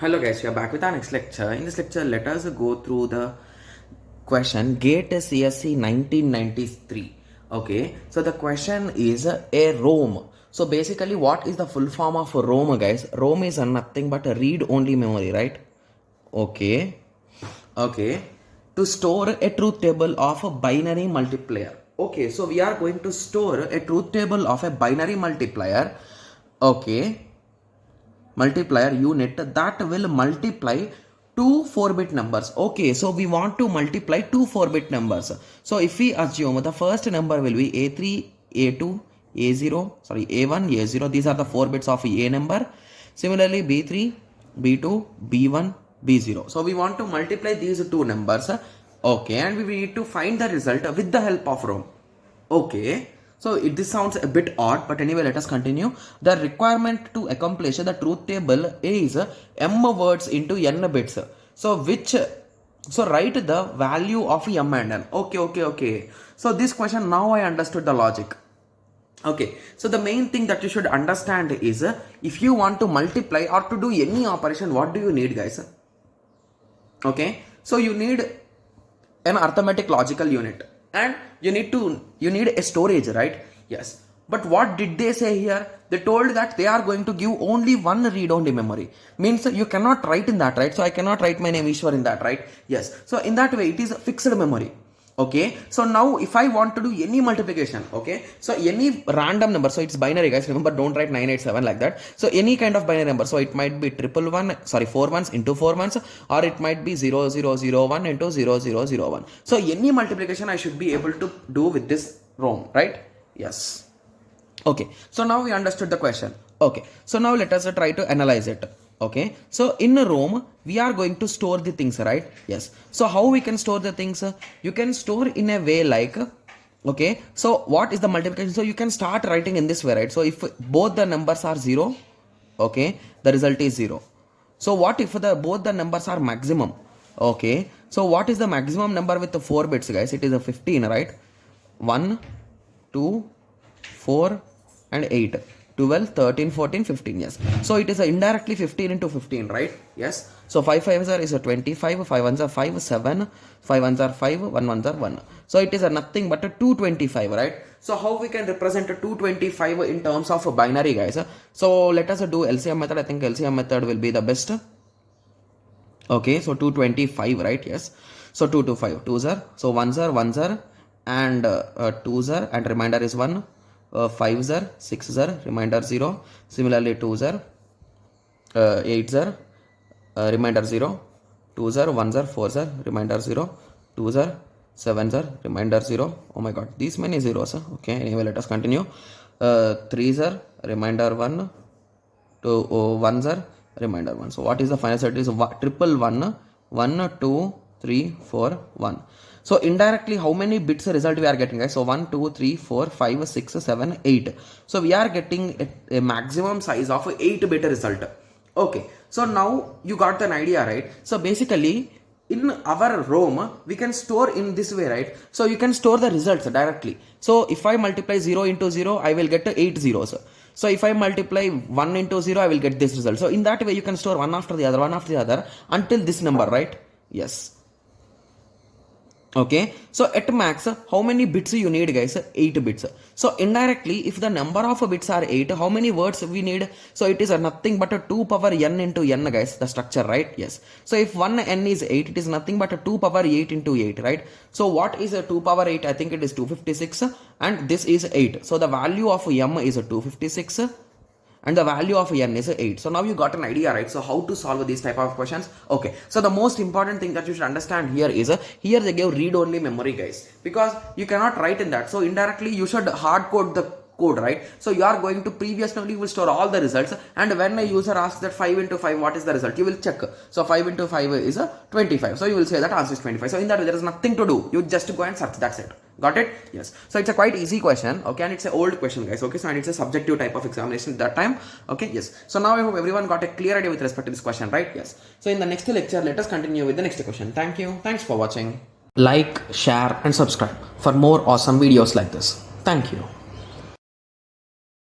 Hello guys, we are back with our next lecture. In this lecture, let us go through the question GATE CSE 1993. Okay, so the question is a ROM. So basically, what is the full form of a ROM, guys? ROM is nothing but a read-only memory, right? Okay. To store a truth table of a binary multiplier. Okay, so we are going to store a truth table of a binary multiplier. Okay, multiplier unit that will multiply two 4-bit numbers. Okay, so we want to multiply two 4-bit numbers. So if we assume the first number will be A3, A2, A1, A0, these are the 4 bits of A number. Similarly, B3, B2, B1, B0. So we want to multiply these two numbers. Okay, and we need to find the result with the help of ROM. Okay, so this sounds a bit odd, but anyway, let us continue. The requirement to accomplish the truth table is m words into n bits. So write the value of m and n. Okay. So this question, now I understood the logic. Okay, so the main thing that you should understand is if you want to multiply or to do any operation, what do you need, guys? Okay, so you need an arithmetic logical unit and you need a storage, right? Yes, but what did they say here? They told that they are going to give only one read-only memory. Means you cannot write in that, right? So I cannot write my name Ishwar in that, right? Yes, so in that way it is a fixed memory. Okay, so now if I want to do any multiplication, okay, so any random number, so it's binary, guys, remember, don't write 987 like that. So any kind of binary number, so it might be 4 ones into 4 ones, or it might be 0001 into 0001. So any multiplication I should be able to do with this ROM, right? Yes. Okay, so now we understood the question. Okay, so now let us try to analyze it. Okay, so in a ROM we are going to store the things, right? Yes, so how we can store the things? You can store in a way like, okay, so what is the multiplication? So you can start writing in this way, right? So if both the numbers are 0, okay, the result is 0. So what if both the numbers are maximum? Okay, so what is the maximum number with the 4 bits, guys? It is a 15, right? 1, 2, 4 and 8, 12, 13, 14, 15. Yes, so it is indirectly 15 into 15, right? Yes, so 5 5s is a 25, 5 1s are 5, 7, 5 1s are 5, 1 1s are 1. So it is a nothing but a 225, right? So how we can represent a 225 in terms of a binary, guys? So let us do LCM method. I think LCM method will be the best. Okay, so 225, right? Yes, so 2 to 5, 2s are, so 1s are and 2s are, and remainder is 1. 5s are, 6s are, remainder 0. Similarly 2s are, 8s are, remainder 0. 2s are, 1s are, 4s are, remainder 0. 2s are, 7s are, remainder 0. Oh my god, these many zeros. Okay, anyway, let us continue. 3s are, remainder 1. 1s are, remainder 1. So what is the final set? Is triple 1, 1, 2, 3, 4, 1. So indirectly, how many bits result we are getting, guys? So 1, 2, 3, 4, 5, 6, 7, 8. So we are getting a maximum size of 8-bit result. Okay, so now you got an idea, right? So basically, in our ROM, we can store in this way, right? So you can store the results directly. So if I multiply 0 into 0, I will get 8 zeros. So if I multiply 1 into 0, I will get this result. So in that way, you can store one after the other until this number, right? Yes. Okay, so at max, how many bits you need, guys? 8 bits. So indirectly, if the number of bits are 8, how many words we need? So it is nothing but a 2 power n into n, guys, the structure, right? Yes. So if 1 n is 8, it is nothing but a 2 power 8 into 8, right? So what is a 2 power 8? I think it is 256 and this is 8. So the value of m is 256 and the value of n is 8. So now you got an idea, right? So how to solve these type of questions? Okay, so the most important thing that you should understand here is here they give read-only memory, guys, because you cannot write in that. So indirectly you should hard code the code, right? So you are going to previously you will store all the results, and when a user asks that 5 into 5 what is the result, you will check. So 5 into 5 is 25. So you will say that answer is 25. So in that way there is nothing to do. You just go and search. That's it. Got it? Yes. So it's a quite easy question. Okay, and it's an old question, guys. Okay, so and it's a subjective type of examination at that time. Okay, yes. So now I hope everyone got a clear idea with respect to this question, right? Yes. So in the next lecture, let us continue with the next question. Thank you. Thanks for watching. Like, share, and subscribe for more awesome videos like this. Thank you.